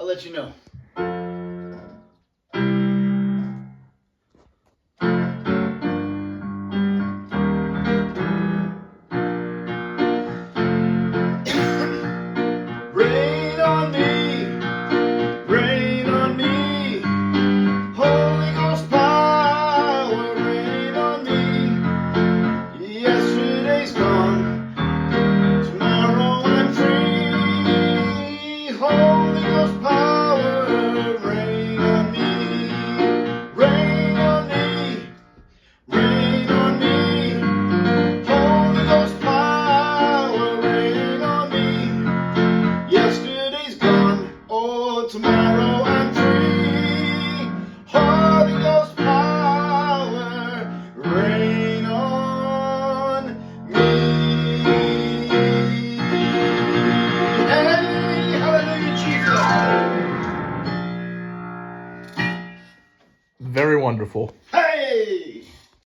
I'll let you know. Rain on me, rain on me, Holy Ghost power, rain on me. Yesterday's gone, tomorrow I'm free. Holy Ghost power, rain on me, rain on me, rain on me. Holy Ghost power, rain on me. Yesterday's gone, oh, tomorrow I'm free. Holy Ghost power, rain on me. Hey, hallelujah, Jesus. Very wonderful. Hey.